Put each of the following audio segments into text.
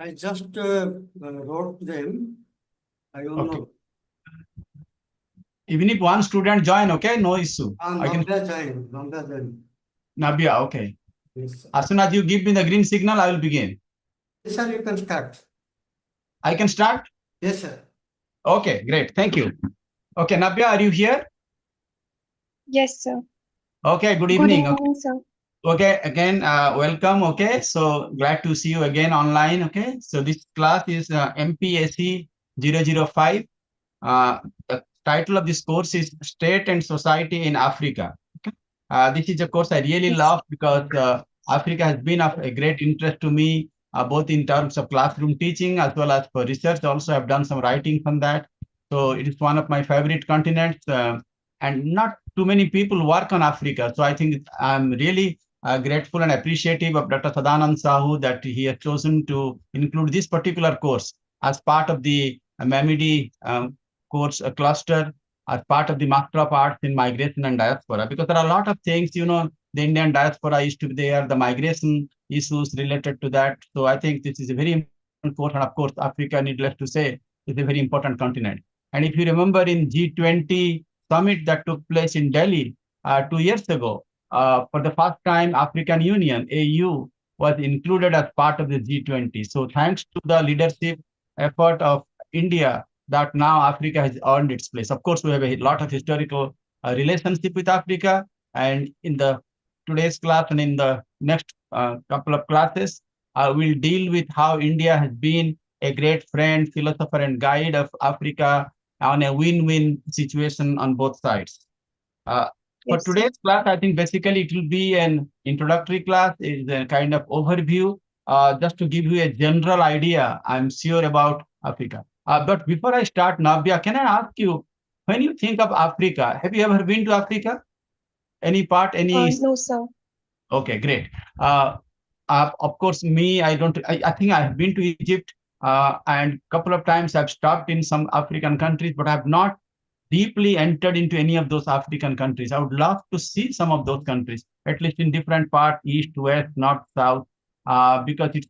I just wrote them. I don't Okay. know. Even if one student join, okay, no issue. I can. Navya Jain. Navya Jain. Nabia, okay. Yes, sir. As soon as you give me the green signal, I will begin. Yes, sir, you can start. I can start? Yes, sir. Okay, great. Thank you. Okay, Nabia, are you here? Yes, sir. Okay, good Good evening. evening, sir. Okay, again, welcome. Okay, so glad to see you again online. Okay, so this class is MPSC 005. The title of this course is State and Society in Africa. Okay, this is a course I really Yes. love because Africa has been of a great interest to me, both in terms of classroom teaching as well as for research. Also, I've done some writing from that. So it is one of my favorite continents, and not too many people work on Africa. So I think I'm really grateful and appreciative of Dr. Sadanand Sahu that he has chosen to include this particular course as part of the MEMID course cluster, as part of the Master of Arts in Migration and Diaspora, because there are a lot of things, the Indian diaspora used to be there, the migration issues related to that. So I think this is a very important course, and of course, Africa, needless to say, is a very important continent. And if you remember in G20 summit that took place in Delhi 2 years ago, for the first time, African Union, AU, was included as part of the G20. So thanks to the leadership effort of India, that now Africa has earned its place. Of course, we have a lot of historical relationship with Africa, and in the today's class and in the next couple of classes, we'll deal with how India has been a great friend, philosopher, and guide of Africa on a win-win situation on both sides. Uh, for Yes, sir. today's class, I think basically it will be an introductory class, is a kind of overview, just to give you a general idea, I'm sure, about Africa. But before I start, Navya, can I ask you, when you think of Africa, have you ever been to Africa? Any part, any? No, sir. Okay, great. Uh, of course, me, I think I have been to Egypt, and couple of times I've stopped in some African countries, but I have not deeply entered into any of those African countries. I would love to see some of those countries, at least in different parts, east, west, north, south, because it's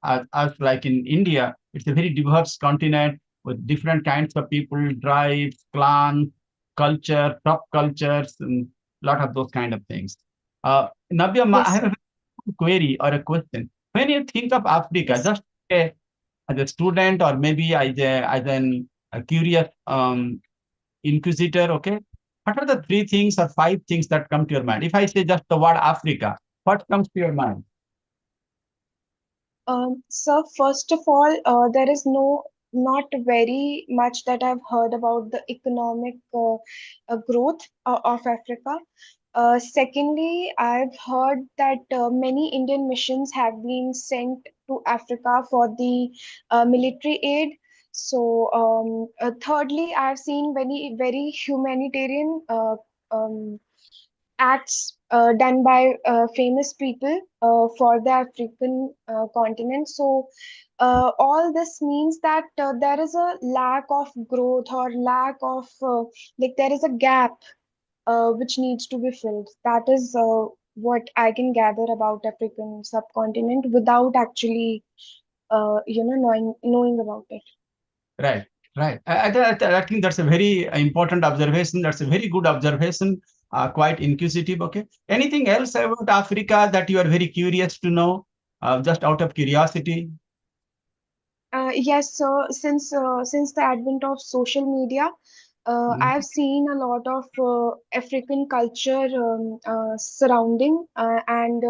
as like in India, it's a very diverse continent with different kinds of people, tribes, clans, culture, subcultures, and a lot of those kind of things. Nabia, I Yes, have sir. a query or a question. When you think of Africa, Yes. just as a student or maybe a curious inquisitor, okay, what are the three things or five things that come to your mind? If I say just the word Africa, what comes to your mind? Sir, first of all, there is not very much that I've heard about the economic growth of Africa. Secondly, I've heard that many Indian missions have been sent to Africa for the military aid. So, thirdly, I've seen very humanitarian acts done by famous people for the African continent. So, all this means that there is a lack of growth or lack of like there is a gap which needs to be filled. That is what I can gather about African subcontinent without actually knowing about it. Right, right. I think that's a very important observation. That's a very good observation. Quite inquisitive. Okay. Anything else about Africa that you are very curious to know, just out of curiosity? Yes, so since the advent of social media, Mhm. I've seen a lot of African culture surrounding, and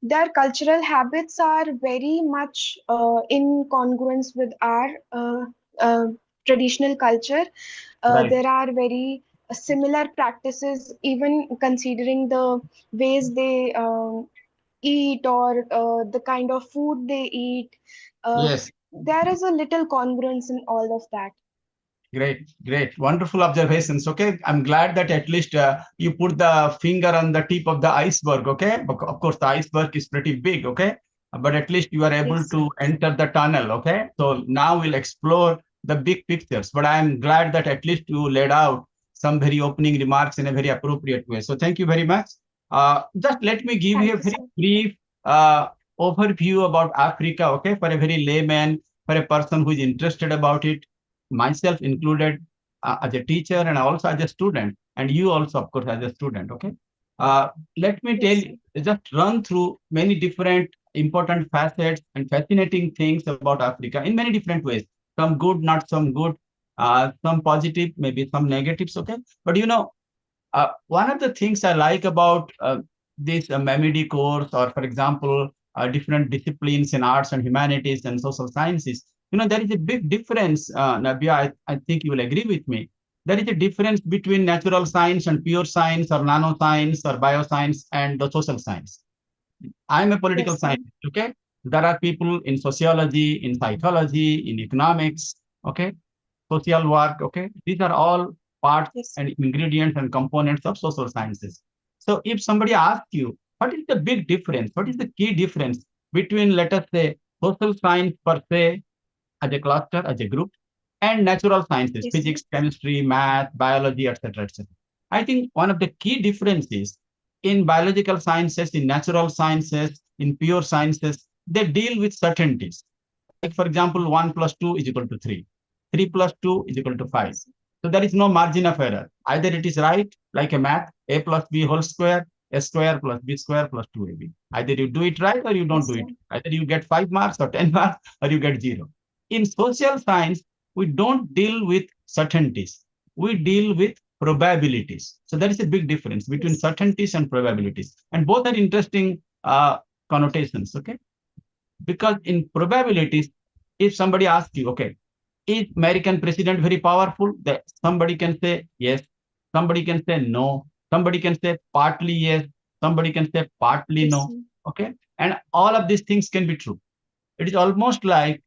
their cultural habits are very much in congruence with our uh, traditional culture. Right. There are very similar practices, even considering the ways they eat or the kind of food they eat. Uh, Yes. there is a little congruence in all of that. Great, great, wonderful observations. Okay, I'm glad that at least you put the finger on the tip of the iceberg. Okay, of course the iceberg is pretty big. Okay, but at least you are able Yes, to enter the tunnel. Okay, so now we'll explore the big pictures. But I'm glad that at least you laid out some very opening remarks in a very appropriate way. So thank you very much. Just let me give you thank a you, very sir. brief uh, overview about Africa, okay, for a very layman, for a person who is interested about it, myself included, as a teacher and also as a student, and you also, of course, as a student, okay. Let me tell Yes, you, just run through many different important facets and fascinating things about Africa in many different ways. Some good, not some good, some positive, maybe some negatives, okay. But one of the things I like about this MEMD course, or for example, different disciplines in arts and humanities and social sciences, there is a big difference, Nabia, I think you will agree with me. There is a difference between natural science and pure science or nanoscience or bioscience and the social science. I'm a political yes, sir. scientist, okay? There are people in sociology, in psychology, in economics, okay? Social work, okay? These are all parts Yes, sir. and ingredients and components of social sciences. So if somebody asks you, what is the big difference? What is the key difference between, let us say, social science per se, as a cluster, as a group, and natural sciences, Yes, sir. physics, chemistry, math, biology, etc., etc. I think one of the key differences in biological sciences, in natural sciences, in pure sciences, they deal with certainties. Like, for example, 1 plus 2 is equal to 3. 3 plus 2 is equal to 5. Yes, sir. So there is no margin of error. Either it is right, like a math, a plus b whole square, a square plus b square plus 2ab. Either you do it right or you don't Yes, do sir. it. Either you get 5 marks or 10 marks or you get 0. In social science, we don't deal with certainties. We deal with probabilities. So there is a big difference between Yes, certainties and probabilities. And both are interesting connotations, okay? Because in probabilities, if somebody asks you, okay, is American president very powerful? Somebody can say yes, somebody can say no, somebody can say partly yes, somebody can say partly yes, no. sir. Okay. And all of these things can be true. It is almost like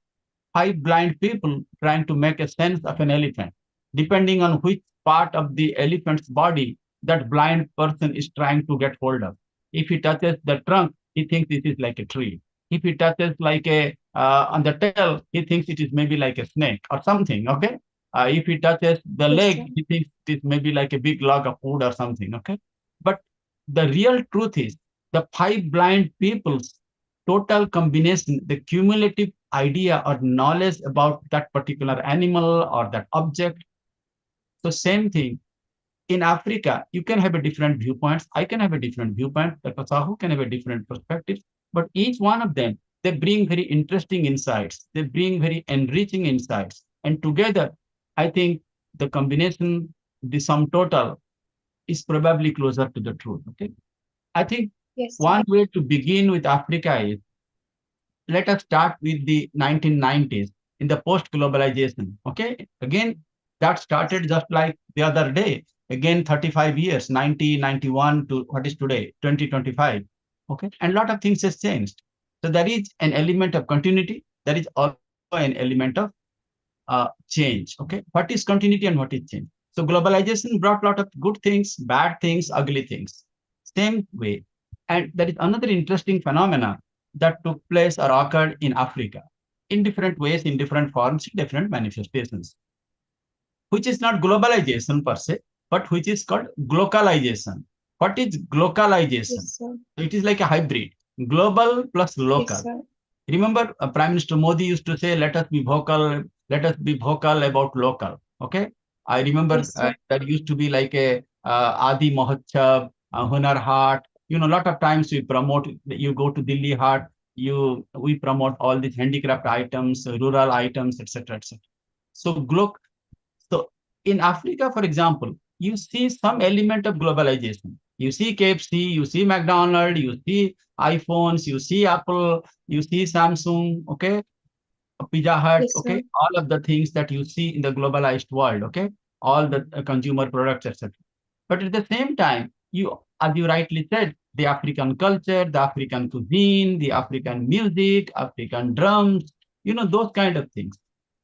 five blind people trying to make a sense of an elephant, depending on which part of the elephant's body that blind person is trying to get hold of. If he touches the trunk, he thinks this is like a tree. If he touches like a on the tail, he thinks it is maybe like a snake or something. Okay. If he touches the Yes, sir. leg, he thinks it is maybe like a big log of wood or something. Okay. But the real truth is the five blind people's total combination, the cumulative idea or knowledge about that particular animal or that object. So same thing in Africa, you can have a different viewpoints. I can have a different viewpoint. Dr. Sahu can have a different perspectives. But each one of them, they bring very interesting insights. They bring very enriching insights. And together, I think the combination, the sum total, is probably closer to the truth. Okay. I think Yes, sir. one way to begin with Africa is, let us start with the 1990s in the post-globalization. Okay, again, that started just like the other day. Again, 35 years, 1991 to what is today, 2025. Okay, and a lot of things has changed. So there is an element of continuity. There is also an element of change. Okay, what is continuity and what is change? So globalization brought a lot of good things, bad things, ugly things. Same way, and there is another interesting phenomena that took place or occurred in Africa in different ways, in different forms, in different manifestations, which is not globalization per se, but which is called glocalization. What is glocalization? Yes, sir. So it is like a hybrid, global plus Yes, local. sir. Remember, Prime Minister Modi used to say, let us be vocal about local. Okay. I remember Yes, sir. that used to be like a Adi Mahotsav, Hunar Haat. A lot of times we promote, you go to Delhi Haat, we promote all these handicraft items, rural items, etc., etc. So, so in Africa, for example, you see some element of globalization. You see KFC, you see McDonald's, you see iPhones, you see Apple, you see Samsung, okay, Pizza Hut, Yes, sir. okay, all of the things that you see in the globalized world, okay, all the consumer products, etc. But at the same time, as you rightly said, the African culture, the African cuisine, the African music, African drums, those kind of things.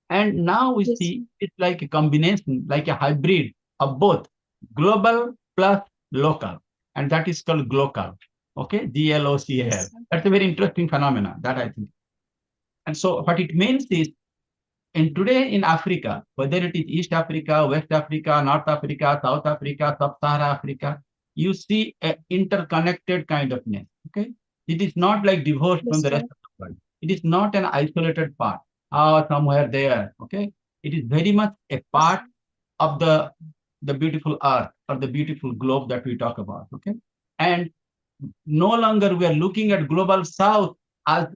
And now we Yes, see sir. it's like a combination, like a hybrid of both global plus local. And that is called glocal. Okay, GLOCAL. Yes, sir. That's a very interesting phenomena that I think. And so what it means is, in today in Africa, whether it is East Africa, West Africa, North Africa, South Africa, Sub-Sahara Africa, you see an interconnected kind of ness. Okay. It is not like divorced Yes, from the sir. rest of the world. It is not an isolated part, somewhere there. Okay, it is very much a Yes, part sir. of the beautiful earth or the beautiful globe that we talk about. Okay, and no longer we are looking at global south as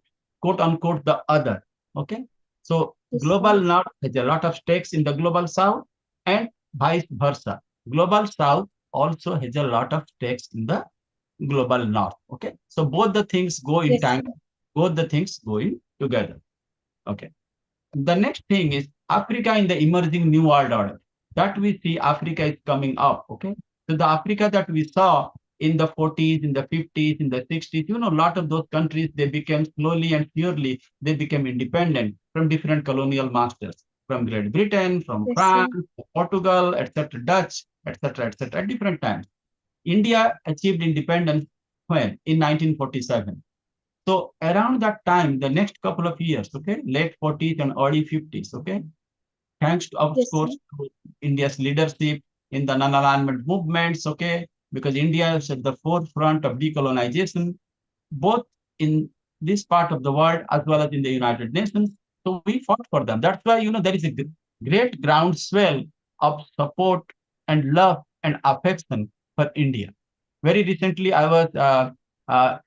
quote unquote the other. Okay, so Yes, sir. global north has a lot of stakes in the global south, and vice versa. Global south also has a lot of stakes in the global north. Okay, so both the things go in Yes, sir. tandem, both the things go in together. Okay, the next thing is Africa in the emerging new world order. That we see Africa is coming up. Okay. So the Africa that we saw in the 40s, in the 50s, in the 60s, a lot of those countries, they became slowly and surely, they became independent from different colonial masters, from Great Britain, from Yes, France, sir. Portugal, etc., Dutch, etc., at different times. India achieved independence when? In 1947. So around that time, the next couple of years, okay, late 40s and early 50s, okay, thanks to, of Yes, sir. course, to India's leadership in the non-alignment movements, okay, because India is at the forefront of decolonization, both in this part of the world as well as in the United Nations. So we fought for them. That's why, there is a great groundswell of support and love and affection for India. Very recently, I was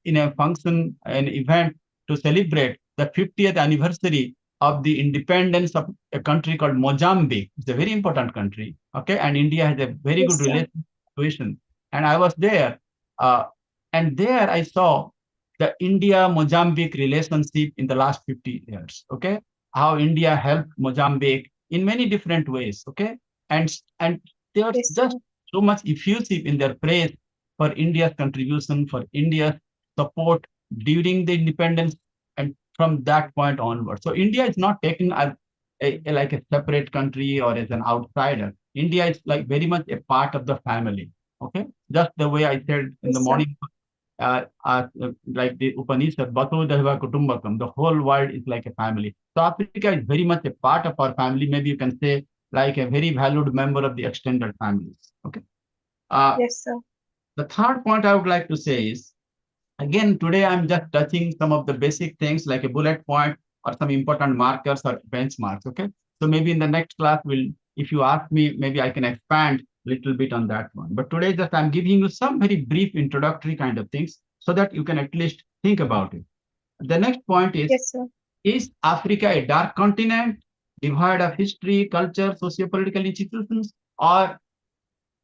in a function, an event to celebrate the 50th anniversary of the independence of a country called Mozambique. It's a very important country. Okay. And India has a very good Yes, sir. relation. And I was there. Uh, and there I saw the India-Mozambique relationship in the last 50 years. Okay. How India helped Mozambique in many different ways. Okay. And they were Yes, just sir. so much effusive in their praise for India's contribution, for India's support during the independence and from that point onward. So India is not taken as like a separate country or as an outsider. India is like very much a part of the family. Okay, just the way I said in the Yes, sir. morning, like the Upanishad, Vasudhaiva Kutumbakam, the whole world is like a family. So Africa is very much a part of our family. Maybe you can say like a very valued member of the extended families. Okay. Uh, Yes, sir. the third point I would like to say is, again, today I'm just touching some of the basic things like a bullet point or some important markers or benchmarks. Okay. So maybe in the next class, if you ask me, maybe I can expand a little bit on that one. But today, just I'm giving you some very brief introductory kind of things so that you can at least think about it. The next point Yes, sir. is Africa a dark continent, devoid of history, culture, socio-political institutions, or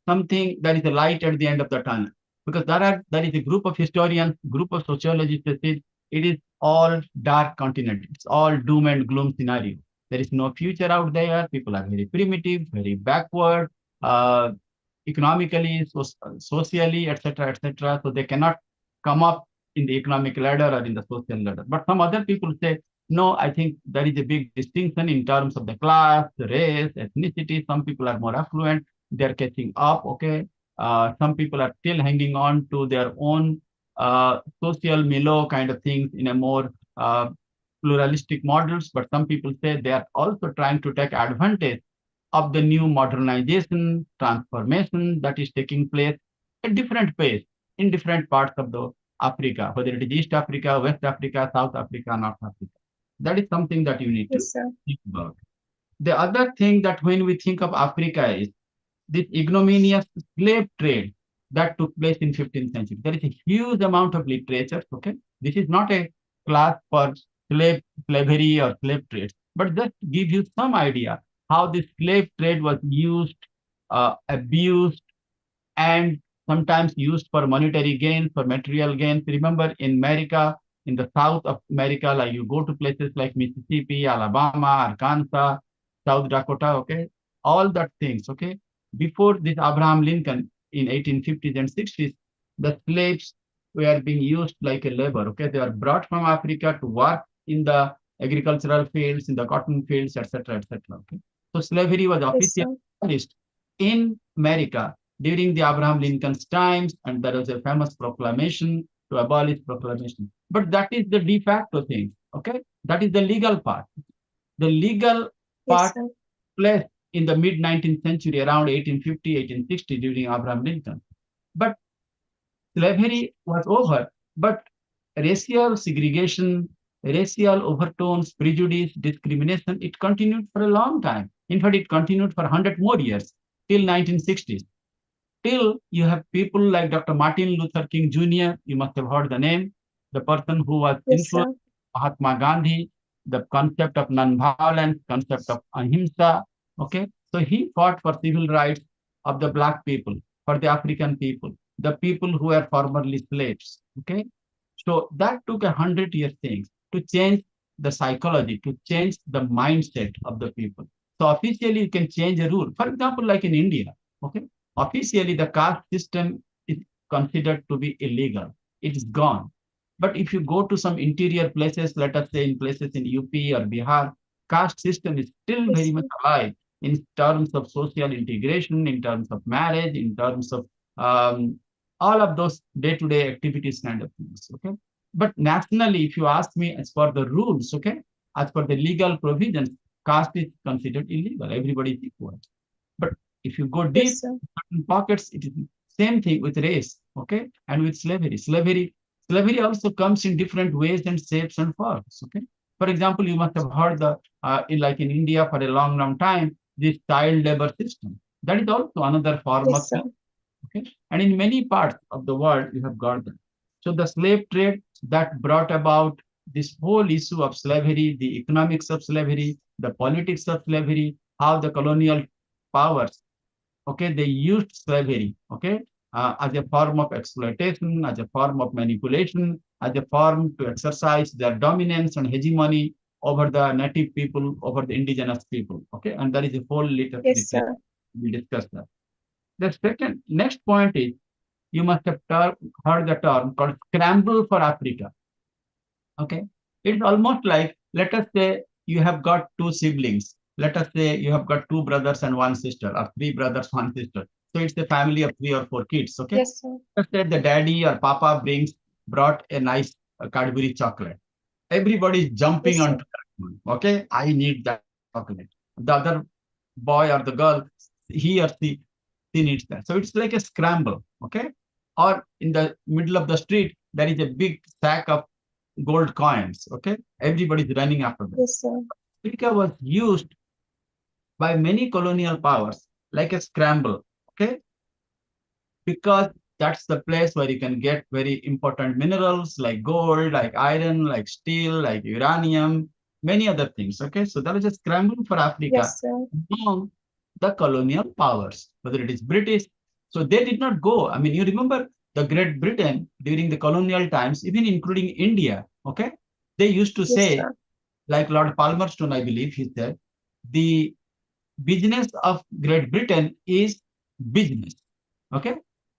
something that is a light at the end of the tunnel? Because there is a group of historians, group of sociologists that say it is all dark continent. It's all doom and gloom scenario. There is no future out there. People are very primitive, very backward, uh, economically, socially, etc., etc. So they cannot come up in the economic ladder or in the social ladder. But some other people say, no, I think there is a big distinction in terms of the class, the race, ethnicity. Some people are more affluent, they're catching up. Okay, some people are still hanging on to their own social milieu kind of things in a more pluralistic models, but some people say they are also trying to take advantage of the new modernization, transformation that is taking place at different pace in different parts of the Africa, whether it is East Africa, West Africa, South Africa, North Africa. That is something that you need to Yes, sir. think about. The other thing that when we think of Africa is this ignominious slave trade that took place in 15th century. There is a huge amount of literature. Okay, this is not a class for slavery or slave trades, but just give you some idea how the slave trade was used, abused, and sometimes used for monetary gains, for material gains. Remember, in America, in the South of America, like you go to places like Mississippi, Alabama, Arkansas, South Dakota, okay, all that things, okay. Before this Abraham Lincoln in 1850s and 60s, the slaves were being used like a labor, okay. They were brought from Africa to work in the agricultural fields, in the cotton fields, etc., etc. Okay. So slavery was Yes, officially sir. abolished in America during the Abraham Lincoln's times, and there was a famous proclamation to abolish proclamation. But that is the de facto thing, okay? That is the legal part. The legal Yes, part sir. placed in the mid 19th century, around 1850, 1860, during Abraham Lincoln. But slavery was over. But racial segregation, racial overtones, prejudice, discrimination, it continued for a long time. In fact, it continued for 100 more years, till 1960s. Till you have people like Dr. Martin Luther King Jr., you must have heard the name, the person who was Yes, influenced sir. Mahatma Gandhi, the concept of non-violence, concept of ahimsa. Okay, so he fought for civil rights of the black people, for the African people, the people who were formerly slaves. Okay, so that took 100 years things to change the psychology, to change the mindset of the people. So officially, you can change a rule. For example, like in India, okay, officially the caste system is considered to be illegal. It is gone. But if you go to some interior places, let us say in places in UP or Bihar, caste system is still Yes, very much sir. alive in terms of social integration, in terms of marriage, in terms of um, all of those day-to-day activities kind of things. Okay. But nationally, if you ask me, as per the rules, okay, as per the legal provisions, caste is considered illegal. Everybody is equal. But if you go Yes, deep sir. in pockets, it is same thing with race, okay, and with slavery. Slavery also comes in different ways and shapes and forms. Okay. For example, you must have heard like in India for a long, long time, this child labor system. That is also another form of Yes, sir. okay? And in many parts of the world, you have got them. So the slave trade that brought about this whole issue of slavery, the economics of slavery, the politics of slavery, how the colonial powers, okay, they used slavery, okay, as a form of exploitation, as a form of manipulation, as a form to exercise their dominance and hegemony over the native people, over the indigenous people, okay, and that is a whole Yes, literature. sir. We discussed that. The second next point is you must have heard the term called scramble for Africa. Okay. It's almost like, let us say you have got two siblings. Let us say you have got two brothers and one sister, or three brothers, one sister. So it's a family of 3 or 4 kids. Okay. Yes, sir. Let's say the daddy or papa brought a nice Cadbury chocolate. Everybody is jumping Yes, sir. onto that one. Okay. I need that chocolate. The other boy or the girl, he or she needs that. So it's like a scramble. Okay. Or in the middle of the street, there is a big sack of gold coins. Okay. Everybody's running after them. Yes, sir. Africa was used by many colonial powers like a scramble. Okay. Because that's the place where you can get very important minerals like gold, like iron, like steel, like uranium, many other things. Okay. So there is a scramble for Africa Yes, sir. among the colonial powers, whether it is British. So they did not go. I mean, you remember the Great Britain during the colonial times, even including India. Okay. They used to Yes, say, sir. like Lord Palmerston, I believe he said, the business of Great Britain is business. Okay.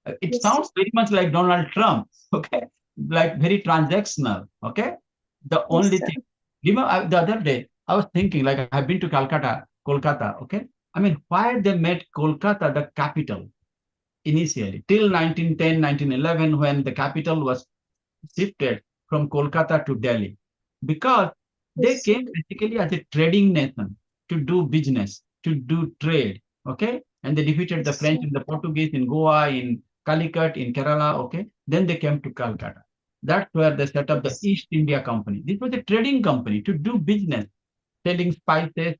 It Yes, sir. sounds very much like Donald Trump. Okay. Like very transactional. Okay. The Yes, only sir. thing, the other day, I was thinking, like, I've been to Kolkata. Okay. I mean, why they made Kolkata the capital initially till 1910, 1911, when the capital was shifted from Kolkata to Delhi because they Yes, sir. came basically as a trading nation to do business, to do trade. Okay. And they defeated the Yes, French sir. and the Portuguese in Goa, in Calicut, in Kerala. Okay. Then they came to Calcutta. That's where they set up the Yes. East India Company. This was a trading company to do business, selling spices,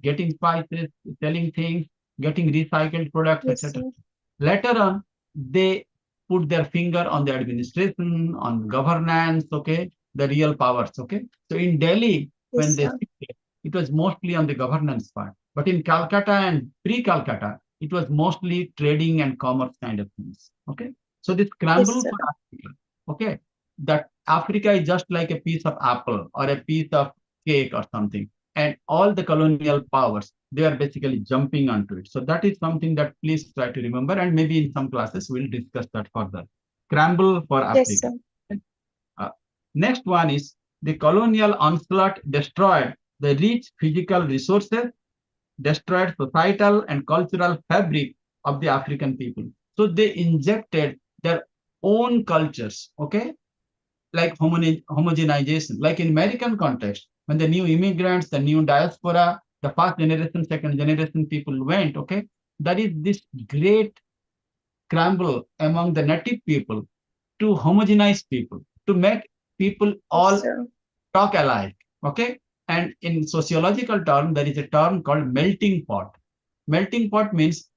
selling things, getting recycled products, Yes, etc. sir. Later on, they put their finger on the administration, on governance, okay, the real powers, okay. So in Delhi, when Yes, they sir. shifted, it was mostly on the governance part. But in Calcutta and pre-Calcutta, it was mostly trading and commerce kind of things, okay. So this Yes, scramble sir. for Africa, okay, that Africa is just like a piece of apple or a piece of cake or something. And all the colonial powers, they are basically jumping onto it. So that is something that please try to remember. And maybe in some classes, we'll discuss that further. Scramble for Yes, Africa. sir. Uh, Next one is the colonial onslaught destroyed the rich physical resources, destroyed societal and cultural fabric of the African people. So they injected their own cultures, okay, like homogenization, like in American context, when the new immigrants, the new diaspora, the first generation, second generation people went, okay, that is this great scramble among the native people to homogenize people, to make people all Yes, sir. talk alike. Okay. And in sociological term, there is a term called melting pot. Melting pot means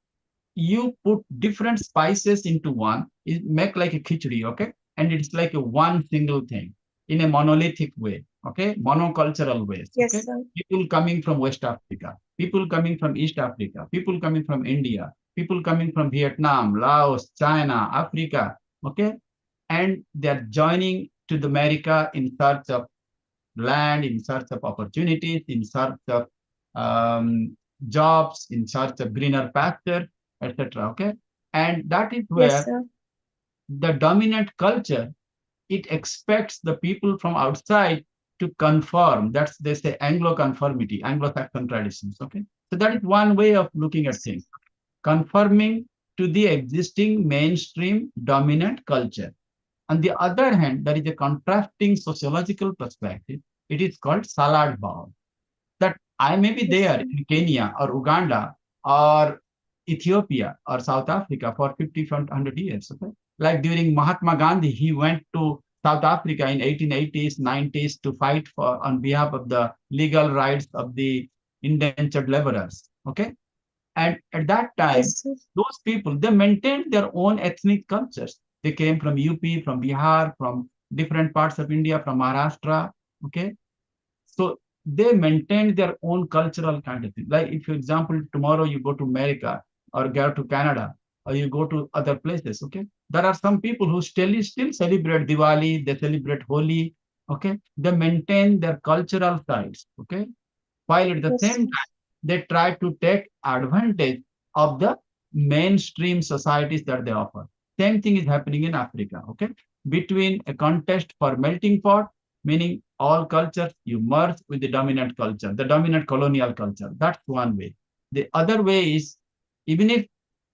you put different spices into one, it make like a khichdi, okay? And it's like a one single thing in a monolithic way, okay? Monocultural ways, okay? Yes, sir. People coming from West Africa, people coming from East Africa, people coming from India, people coming from Vietnam, Laos, China, Africa, okay? And they're joining to the America in search of land, in search of opportunities, in search of jobs, in search of greener pasture, etc. Okay, and that is Yes, where sir. the dominant culture, it expects the people from outside to conform. That's, they say, Anglo conformity, Anglo-Saxon traditions. Okay, so that is one way of looking at Yes, things, conforming to the existing mainstream dominant culture. On the other hand, there is a contrasting sociological perspective. It is called salad bowl. That I may be yes, there sir. in Kenya or Uganda or Ethiopia or South Africa for 50, 100 years. Okay? Like during Mahatma Gandhi, he went to South Africa in 1880s, 90s to fight for on behalf of the legal rights of the indentured laborers. Okay? And at that time, Yes, sir. those people, they maintained their own ethnic cultures. They came from UP, from Bihar, from different parts of India, from Maharashtra. Okay. So they maintained their own cultural kind of thing. Like if, for example, tomorrow you go to America or go to Canada or you go to other places, okay, there are some people who still celebrate Diwali, they celebrate Holi, okay, they maintain their cultural sides, okay, while at the Yes, same sir. time they try to take advantage of the mainstream societies that they offer. Same thing is happening in Africa, okay? Between a contest for melting pot, meaning all cultures, you merge with the dominant culture, the dominant colonial culture. That's one way. The other way is, even if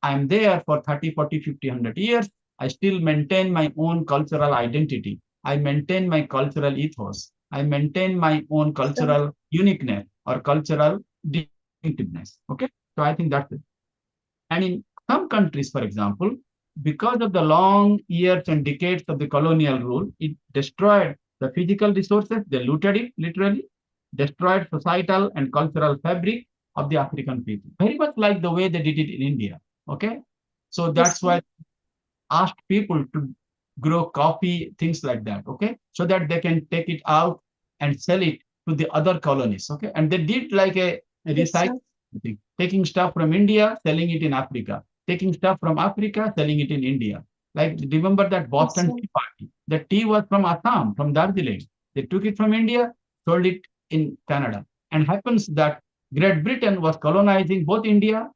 I'm there for 30, 40, 50, 100 years, I still maintain my own cultural identity. I maintain my cultural ethos. I maintain my own Yes, sir. cultural uniqueness or cultural distinctiveness. Okay. So I think that's it. And in some countries, for example, because of the long years and decades of the colonial rule, it destroyed the physical resources, they looted it literally, destroyed societal and cultural fabric of the African people. Very much like the way they did it in India. Okay. So Yes, that's sir. why asked people to grow coffee, things like that, okay, so that they can take it out and sell it to the other colonies, okay, and they did like a Yes, recycling sir. thing, taking stuff from India, selling it in Africa, taking stuff from Africa, selling it in India. Like remember that Yes, Boston sir. Tea Party? The tea was from Assam, from Darjeeling. They took it from India, sold it in Canada, and happens that Great Britain was colonizing both India,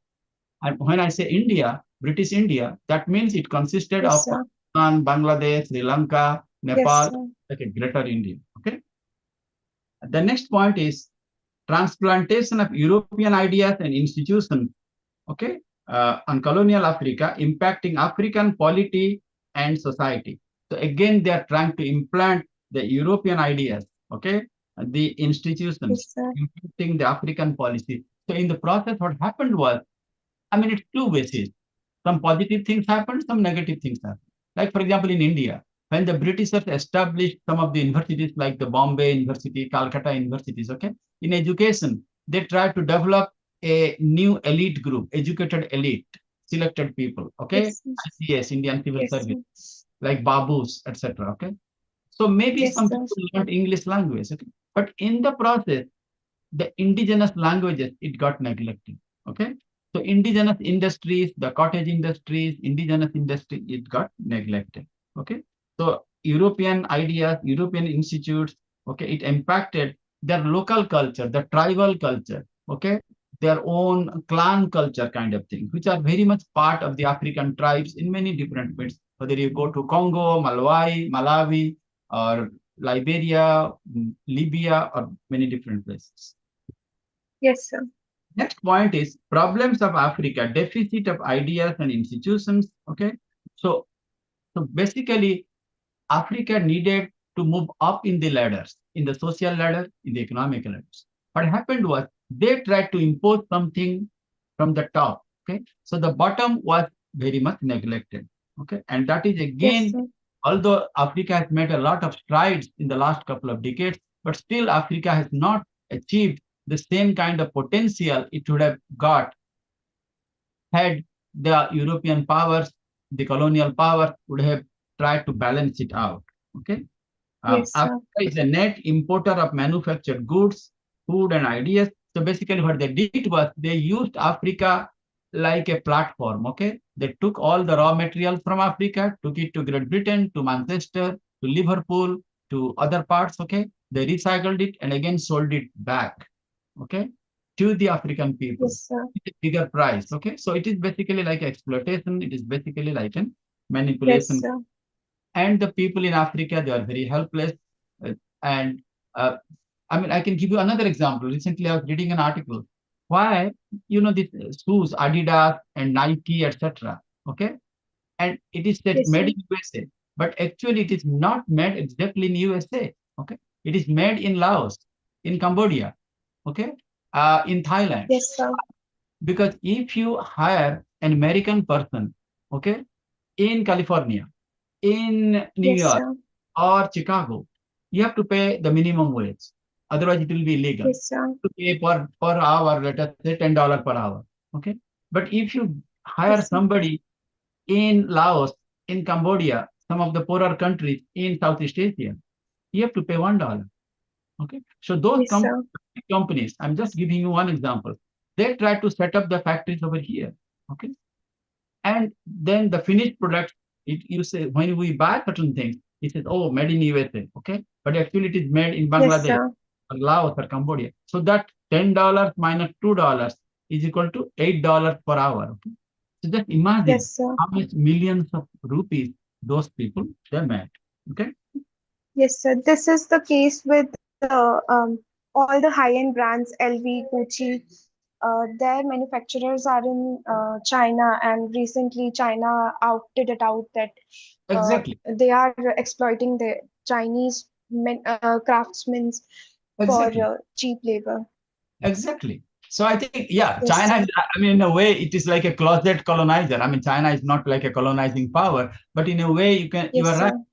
and when I say India, British India, that means it consisted Yes, of sir. Pakistan, Bangladesh, Sri Lanka, Yes, Nepal, sir. like a greater India. Okay. The next point is transplantation of European ideas and institutions. Okay. On colonial Africa, impacting African polity and society. So again, they are trying to implant the European ideas. Okay. The institutions Yes, sir. impacting the African policy. So in the process, what happened was, I mean, it's two ways. Some positive things happen, some negative things happen. Like, for example, in India, when the Britishers established some of the universities like the Bombay University, Calcutta universities, okay, in education, they tried to develop a new elite group, educated elite, selected people, okay, Yes, sir. ICS, Indian Civil Yes, Service, sir. like Babus, etc., okay. So maybe Yes, some sir. people learned English language, okay, but in the process, the indigenous languages, it got neglected. Okay. So indigenous industries, the cottage industries, indigenous industry, it got neglected. Okay. So European ideas, European institutes, okay, it impacted their local culture, the tribal culture, okay, their own clan culture kind of thing, which are very much part of the African tribes in many different ways. Whether you go to Congo, Malawi, or Liberia, Libya, or many different places. Yes, sir. Next point is problems of Africa, deficit of ideas and institutions. Okay. So, so basically, Africa needed to move up in the ladders, in the social ladder, in the economic ladders. What happened was they tried to impose something from the top. Okay. So the bottom was very much neglected. Okay. And that is Yes, again sir. although Africa has made a lot of strides in the last couple of decades, but still Africa has not achieved the same kind of potential it would have got had the European powers, the colonial powers would have tried to balance it out. Okay. Yes, sir. Africa is a net importer of manufactured goods, food, and ideas. So basically, what they did was they used Africa like a platform. Okay, they took all the raw material from Africa, took it to Great Britain, to Manchester, to Liverpool, to other parts. Okay, they recycled it and again sold it back. Okay, to the African people. Yes, sir. Bigger price. Okay, so it is basically like exploitation. It is basically like an Yes, manipulation, sir. and the people in Africa, they are very helpless. Uh, And uh, I mean, I can give you another example. Recently, I was reading an article. Why, these shoes, Adidas and Nike, etc. Okay, and it is said Yes, made sir. in USA, but actually it is not made exactly in USA. Okay, it is made in Laos, in Cambodia, okay, in Thailand. Yes, sir. Because if you hire an American person, okay, in California, in New Yes, York sir. or Chicago, you have to pay the minimum wage. Otherwise, it will be illegal Yes, sir. to pay per hour, let us say $10 per hour. Okay. But if you hire Yes, sir. somebody in Laos, in Cambodia, some of the poorer countries in Southeast Asia, you have to pay $1. Okay. So those Yes, sir. companies, I'm just giving you one example. They try to set up the factories over here. Okay. And then the finished product, you say, when we buy certain things, it says, oh, made in USA, okay? But actually it is made in Yes, Bangladesh sir. or Laos or Cambodia. So that $10 minus $2 is equal to $8 per hour. Okay? So just imagine Yes, sir. how much millions of rupees those people they made. Okay? Yes, sir. This is the case with all the high-end brands, LV, Gucci. Their manufacturers are in China, and recently China outed it out that uh, Exactly. they are exploiting the Chinese craftsmen for Exactly. cheap labor. Exactly. So I think, yeah, Yes, China, sir. I mean, in a way, it is like a closet colonizer. I mean, China is not like a colonizing power, but in a way, you Yes, are right. sir.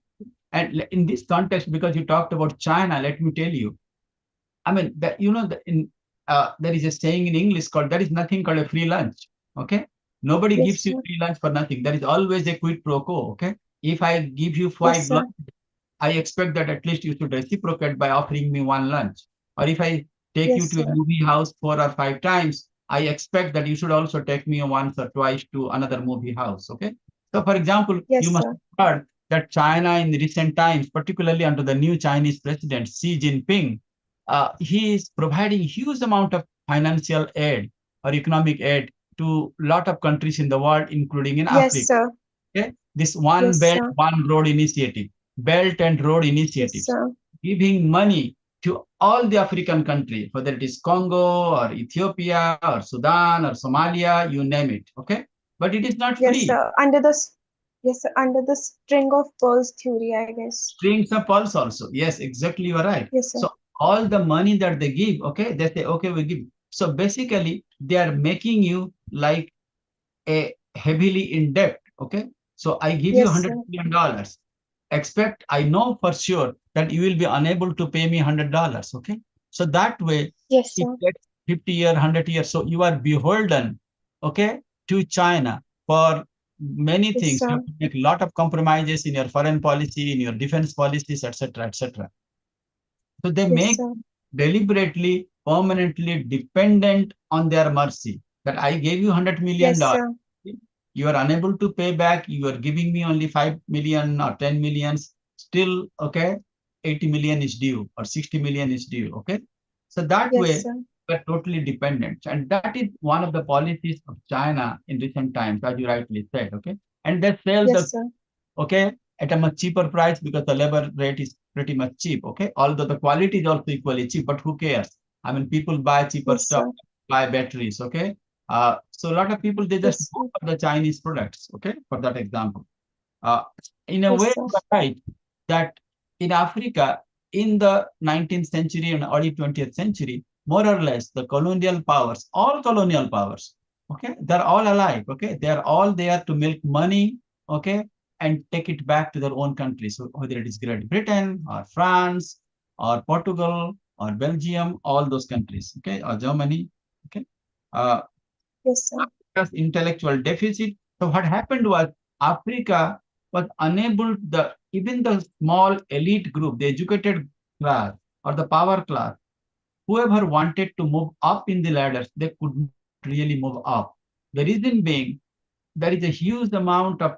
And in this context, because you talked about China, let me tell you, I mean, there is a saying in English called, there is nothing called a free lunch. Okay. Nobody Yes, gives you sir. free lunch for nothing. There is always a quid pro quo. Okay. If I give you Yes, five sir. lunch, I expect that at least you should reciprocate by offering me one lunch. Or if I take you Yes, to a sir. movie house 4 or 5 times, I expect that you should also take me once or twice to another movie house. Okay. So, for example, you Yes, must sir. have heard that China in recent times, particularly under the new Chinese president Xi Jinping, he is providing huge amount of financial aid or economic aid to a lot of countries in the world, including in Yes, Africa. sir. Okay? This one Yes, belt, sir. one road initiative, belt and road Yes, initiatives, sir. giving money to all the African countries, whether it is Congo or Ethiopia or Sudan or Somalia, you name it. Okay. But it is not Yes, free. sir. Yes, sir. Under the string of pearls theory, I guess. Strings of pulse also. Yes, exactly. You are right. Yes, sir. So all the money that they give, okay, they say, okay, we give. So basically, they are making you like a heavily in debt. Okay. So I give you Yes, $100 sir. million. Expect, I know for sure that you will be unable to pay me $100. Okay. So that way Yes, it sir. gets 50 years, 100 years. So you are beholden, okay, to China for many Yes, things. You sir. have to make a lot of compromises in your foreign policy, in your defense policies, etc., etc. So they Yes, make sir. deliberately, permanently dependent on their mercy. That I gave you $100 million. Yes, sir. You are unable to pay back. You are giving me only 5 million or 10 millions. Still, okay, 80 million is due or 60 million is due. Okay. So that Yes, way, sir. we're totally dependent. And that is one of the policies of China in recent times, as you rightly said. Okay. And they sell the, Yes, sir. okay, at a much cheaper price because the labor rate is pretty much cheap. Okay. Although the quality is also equally cheap, but who cares? I mean, people buy cheaper Yes, stuff, sir. buy batteries. Okay. So a lot of people, they just Yes, go sir. for the Chinese products. Okay. For that example. Uh, in a way, Yes, sir. you are right that in Africa, in the 19th century and early 20th century, more or less the colonial powers, all colonial powers, okay, they're all alike. Okay. They're all there to milk money. Okay. and take it back to their own country. So whether it is Great Britain or France or Portugal or Belgium, all those countries, okay, or Germany, okay. Yes, sir. Africa's intellectual deficit. So what happened was Africa was unable, even the small elite group, the educated class or the power class, whoever wanted to move up in the ladders, they could not really move up. The reason being, there is a huge amount of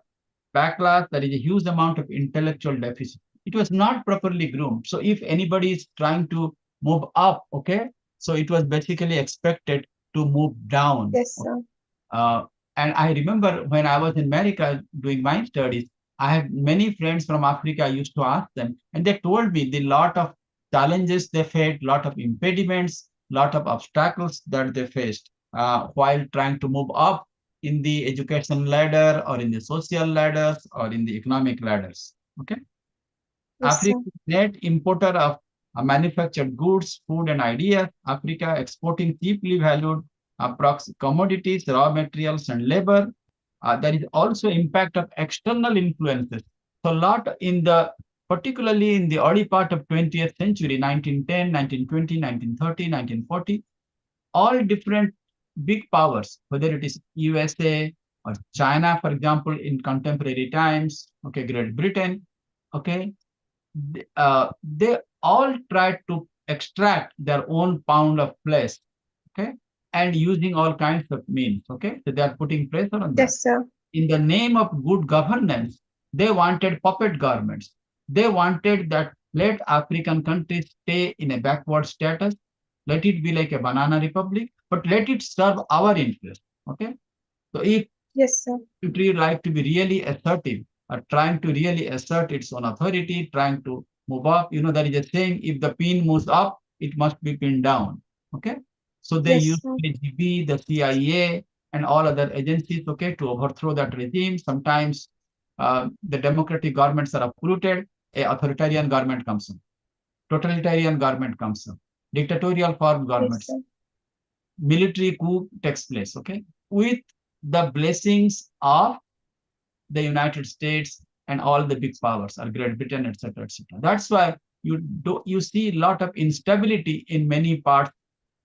backlash, there is a huge amount of intellectual deficit. It was not properly groomed. So if anybody is trying to move up, okay, so it was basically expected to move down. Yes, sir. Uh, and I remember when I was in America doing my studies, I had many friends from Africa. I used to ask them, and they told me the lot of challenges they faced, lot of impediments, lot of obstacles that they faced while trying to move up in the education ladder or in the social ladders or in the economic ladders. Okay. Yes, Africa sir. is net importer of manufactured goods, food, and ideas. Africa exporting cheaply valued commodities, raw materials, and labor. There is also impact of external influences. So a lot in the, particularly in the early part of 20th century, 1910, 1920, 1930, 1940, all different big powers, whether it is USA or China, for example, in contemporary times, okay, Great Britain, okay, they all try to extract their own pound of flesh, okay, and using all kinds of means, okay. So they are putting pressure on that. Yes, sir. In the name of good governance, they wanted puppet governments. They wanted that let African countries stay in a backward status, let it be like a banana republic, but let it serve our interest, okay. So if Yes, sir. country like to be really assertive, trying to really assert its own authority, trying to move up. There is a saying, if the pin moves up, it must be pinned down. Okay. So they Yes, use sir. KGB, the CIA, and all other agencies, okay, to overthrow that regime. Sometimes the democratic governments are uprooted, a authoritarian government comes in, totalitarian government comes in, dictatorial form Yes, governments, sir. military coup takes place, okay, with the blessings of the United States and all the big powers, or Great Britain, etc., etc. That's why you see a lot of instability in many parts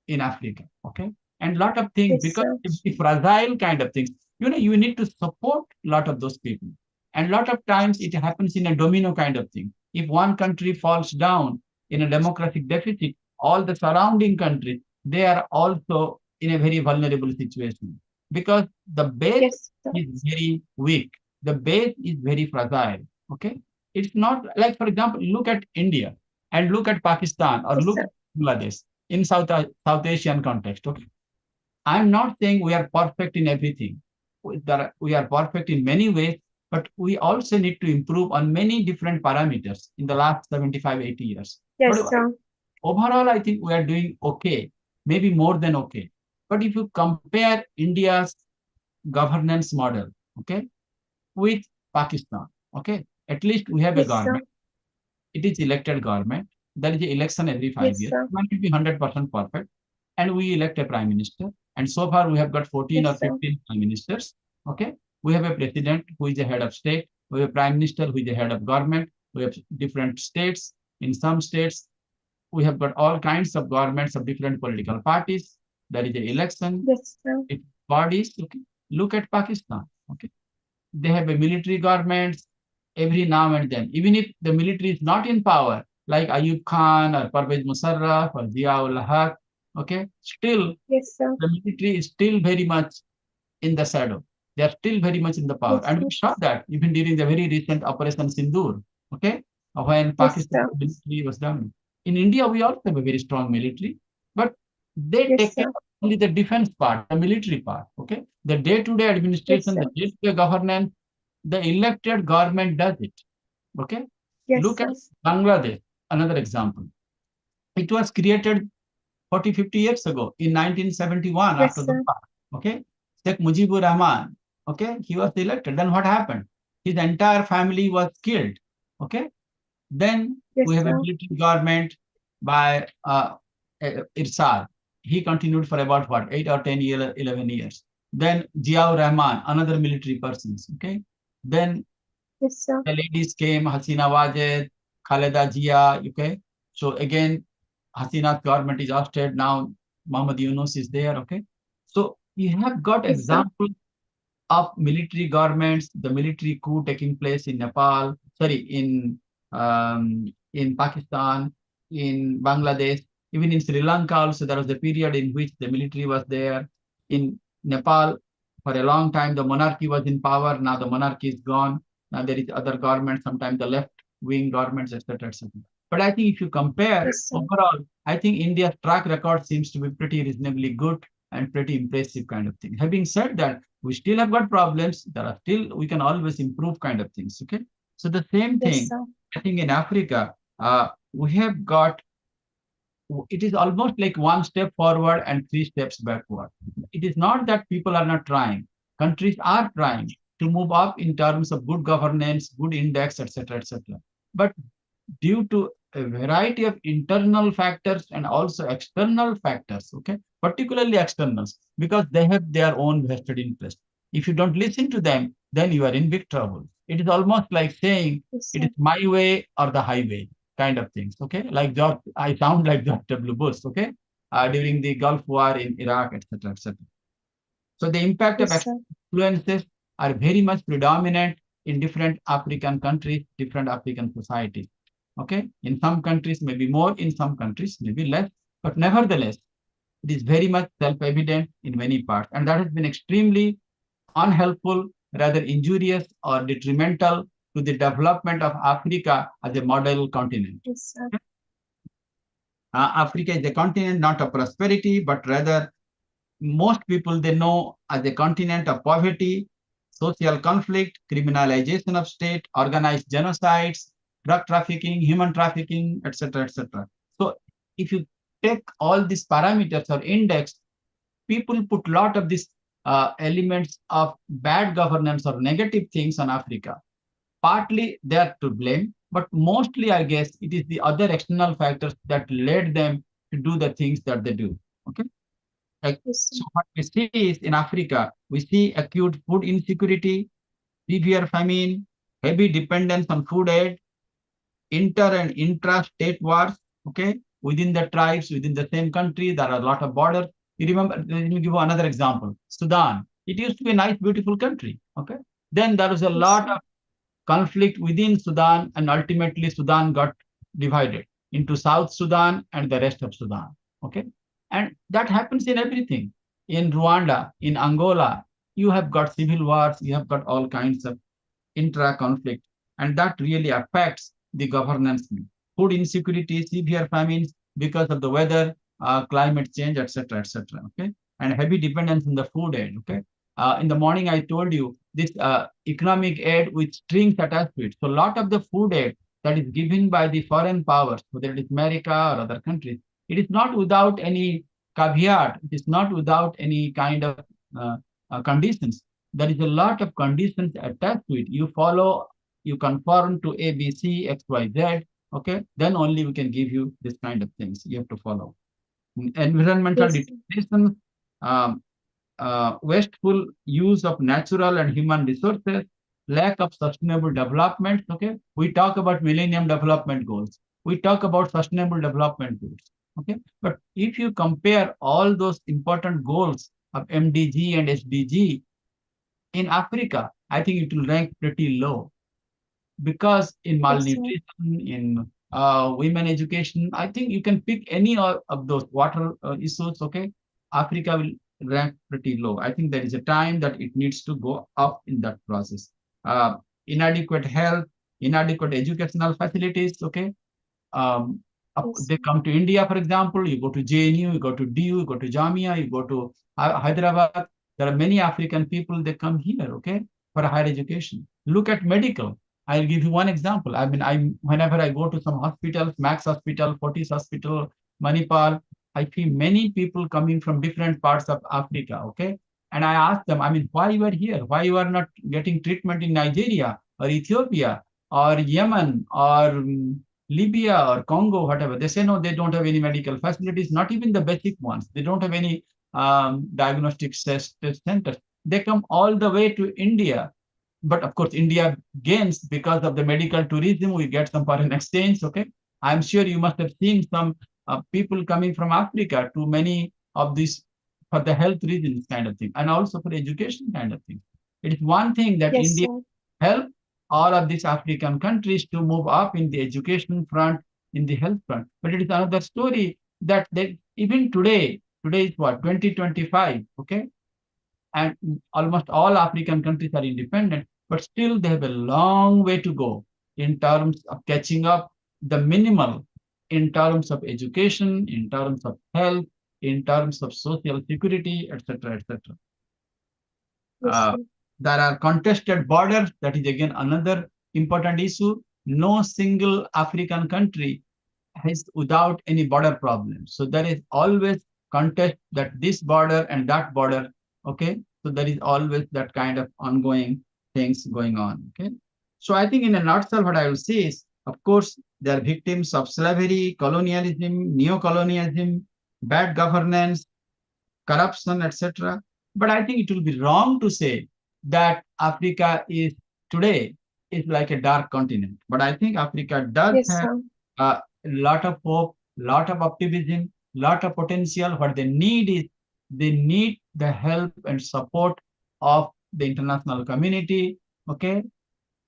in Africa, okay, and lot of things Yes, because sir. the fragile kind of things. You need to support a lot of those people, and lot of times it happens in a domino kind of thing. If one country falls down in a democratic deficit, all the surrounding countries, they are also in a very vulnerable situation because the base Yes, sir. is very weak. The base is very fragile. Okay. It's not like, for example, look at India and look at Pakistan or Yes, look sir. at Bangladesh in South Asian context. Okay. I'm not saying we are perfect in everything. We are perfect in many ways, but we also need to improve on many different parameters in the last 75, 80 years. But Yes, sir. overall, I think we are doing okay, maybe more than okay. But if you compare India's governance model, okay, with Pakistan, okay, at least we have a Yes, sir. government. It is elected government. There is an election every 5 years. Yes, sir. It might be 100% perfect. And we elect a prime minister. And so far, we have got 14 or Yes, sir. 15 prime ministers. Okay. We have a president who is the head of state. We have a prime minister who is the head of government. We have different states. In some states, we have got all kinds of governments of different political parties. There is an election. Yes, sir. It bodies. Okay. Look at Pakistan. Okay. They have a military government every now and then. Even if the military is not in power, like Ayub Khan or Parvez Musharraf or Ziaul Haq, okay, still Yes, sir. the military is still very much in the shadow. They are still very much in the power. Yes, And sir. we saw that even during the very recent Operation Sindoor, okay, when Yes, Pakistan sir. military was down. In India, we also have a very strong military, but they Yes, take care sir. of only the defense part, the military part, okay? The day-to-day Yes, administration, the sir. day-to-day governance, the elected government does it, okay? Yes, Look at sir. Bangladesh, another example. It was created 40, 50 years ago in 1971 after Yes, the sir. war. Okay. Sheikh Mujibur Rahman. Okay. He was elected. Then what happened? His entire family was killed. Okay. Then we Yes, have a sir. military government by Irsal. He continued for about what, 8 or 10 years, 11 years. Then Ziaur Rahman, another military person. Okay. Then Yes, sir. The ladies came, Hasina Wajed, Khaleda Jia, okay. So again, Hasina's government is ousted. Now Muhammad Yunus is there, okay. So you have got Yes, sir. examples of military governments, the military coup taking place in Nepal, sorry, in Pakistan, in Bangladesh, even in Sri Lanka also there was a period in which the military was there. In Nepal, for a long time the monarchy was in power. Now the monarchy is gone. Now there is other government, sometimes the left wing governments, etc., etc. But I think if you compare Yes, sir. overall, I think India's track record seems to be pretty reasonably good and pretty impressive kind of thing. Having said that, we still have got problems. There are still, we can always improve kind of things. Okay. So the same Yes, thing, sir. I think in Africa, we have got, it is almost like one step forward and three steps backward. It is not that people are not trying. Countries are trying to move up in terms of good governance, good index, etc., etc. But due to a variety of internal factors and also external factors, okay, particularly externals, because they have their own vested interest. If you don't listen to them, then you are in big trouble. It is almost like saying Yes, it sir. is my way or the highway kind of things, okay? Like George, I sound like George W. Bush, okay? During the Gulf War in Iraq, etc., etc. So the impact of Yes, sir. influences are very much predominant in different African countries, different African societies. Okay, in some countries maybe more, in some countries maybe less, but nevertheless, it is very much self-evident in many parts, and that has been extremely unhelpful, rather injurious or detrimental to the development of Africa as a model continent. Yes, sir. Africa is a continent not of prosperity, but rather most people they know as a continent of poverty, social conflict, criminalization of state, organized genocides, drug trafficking, human trafficking, etc., etc. So if you take all these parameters or index, people put a lot of these elements of bad governance or negative things on Africa. Partly they are to blame, but mostly I guess it is the other external factors that led them to do the things that they do. Okay. Like, Yes, sir. so what we see is in Africa, we see acute food insecurity, severe famine, heavy dependence on food aid, inter and intra-state wars, okay? Within the tribes, within the same country, there are a lot of borders. You remember, let me give you another example. Sudan. It used to be a nice, beautiful country, okay? Then there was a Yes, lot sir. of conflict within Sudan, and ultimately Sudan got divided into South Sudan and the rest of Sudan. Okay, and that happens in everything. In Rwanda, in Angola, you have got civil wars, you have got all kinds of intra-conflict, and that really affects the governance. Food insecurity, severe famines because of the weather, climate change, etc., etc. Okay, and heavy dependence on the food aid. Okay, in the morning I told you this economic aid with strings attached to it. So a lot of the food aid that is given by the foreign powers, whether it is America or other countries, it is not without any caveat. It is not without any kind of uh, conditions. There is a lot of conditions attached to it. You follow, you conform to A, B, C, X, Y, Z. Okay, then only we can give you this kind of things. You have to follow environmental Yes, sir. degradation, um, wasteful use of natural and human resources, lack of sustainable development. Okay, we talk about Millennium Development Goals. We talk about sustainable development goals. Okay, but if you compare all those important goals of MDG and SDG, in Africa, I think it will rank pretty low because in Yes, sir. malnutrition, in women education, I think you can pick any of those water issues. Okay, Africa will rank pretty low. I think there is a time that it needs to go up in that process. Uh, Inadequate health, inadequate educational facilities. Okay, um, Yes, they come to India, for example, you go to JNU, you go to DU, you go to Jamia, you go to Hyderabad. There are many African people, they come here, okay, for higher education. Look at medical. I'll give you one example. I mean, whenever I go to some hospitals, Max Hospital, Fortis Hospital, Manipal, I see many people coming from different parts of Africa, okay? And I ask them, I mean, why you are here? Why you are not getting treatment in Nigeria or Ethiopia or Yemen or Libya or Congo, whatever. They say, no, they don't have any medical facilities, not even the basic ones. They don't have any diagnostic test centers. They come all the way to India but of course, India gains because of the medical tourism. We get some foreign exchange. Okay, I'm sure you must have seen some people coming from Africa to many of these for the health reasons kind of thing, and also for education kind of thing. It is one thing that Yes, India sir. help all of these African countries to move up in the education front, in the health front. But it is another story that they, even today is what, 2025, okay? And almost all African countries are independent, but still they have a long way to go in terms of catching up the minimal, in terms of education, in terms of health, in terms of social security, etc., etc. Yes, Uh, sir. there are contested borders. That is again another important issue. No single African country is without any border problems. So there is always contest that this border and that border. Okay. So there is always that kind of ongoing things going on. Okay. So I think in a nutshell, what I will say is, of course, they are victims of slavery, colonialism, neo-colonialism, bad governance, corruption, etc. But I think it will be wrong to say that Africa is today is like a dark continent. But I think Africa does Yes, have sir. a lot of hope, lot of optimism, lot of potential. What they need is they need the help and support of the international community. Okay,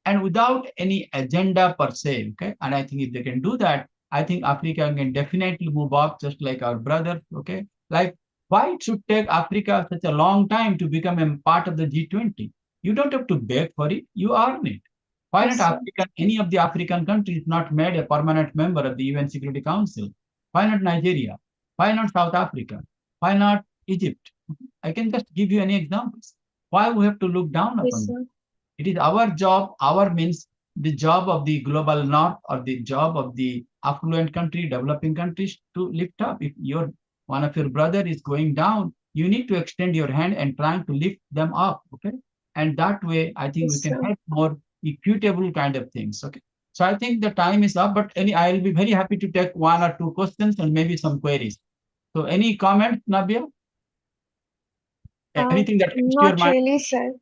and without any agenda per se. Okay. And I think if they can do that, I think Africa can definitely move up just like our brothers. Okay. Like, why it should take Africa such a long time to become a part of the G20? You don't have to beg for it, you earn it. Why not Yes, sir. any of the African countries not made a permanent member of the UN Security Council? Why not Nigeria? Why not South Africa? Why not Egypt? I can just give you any examples. Why we have to look down Yes, upon them? sir. It is our job, our means the job of the global north or the job of the affluent country, developing countries to lift up. If your one of your brother is going down, you need to extend your hand and trying to lift them up. Okay. And that way, I think we Yes, can sir. have more equitable kind of things. Okay. So I think the time is up, but I'll be very happy to take one or two questions and maybe some queries. So any comments, Nabia? Uh, Anything that comes to your Not mind? really, sir.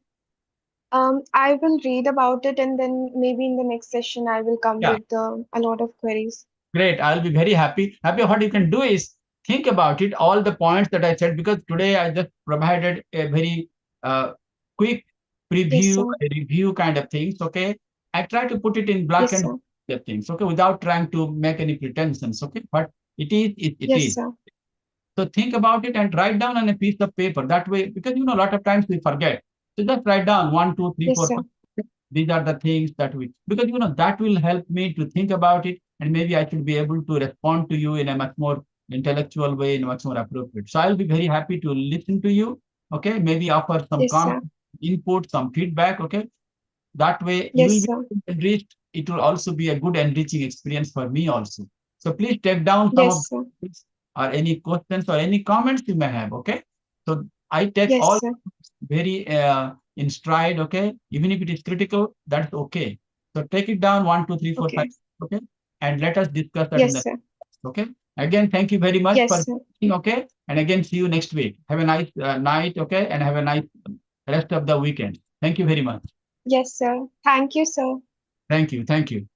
I will read about it and then maybe in the next session I will come Yeah. with a lot of queries. Great. I'll be very happy. Happy. What you can do is think about it, all the points that I said, because today I just provided a very uh, quick Yes, preview, sir. a review kind of things. Okay. I try to put it in black Yes, and sir. white things. Okay. Without trying to make any pretensions. Okay. But it Yes, is. sir. So think about it and write down on a piece of paper. That way, because a lot of times we forget. So just write down one, two, three, Yes, four, sir. five. These are the things that we, because that will help me to think about it, and maybe I should be able to respond to you in a much more intellectual way, in a much more appropriate. So I'll be very happy to listen to you. Okay, maybe offer some Yes, comment, sir. input, some feedback. Okay, that way you will Yes, be sir. enriched. It will also be a good enriching experience for me also. So please take down some of Yes, sir. these or any questions or any comments you may have. Okay. So I take Yes, all sir. very in stride. Okay. Even if it is critical, that's okay. So take it down one, two, three, four, five. Okay. Okay. And let us discuss that in Yes, the sir. okay. Again, thank you very much for Yes, sir. okay. And again, see you next week. Have a nice night. Okay. And have a nice rest of the weekend. Thank you very much. Yes, sir. Thank you, sir. Thank you. Thank you.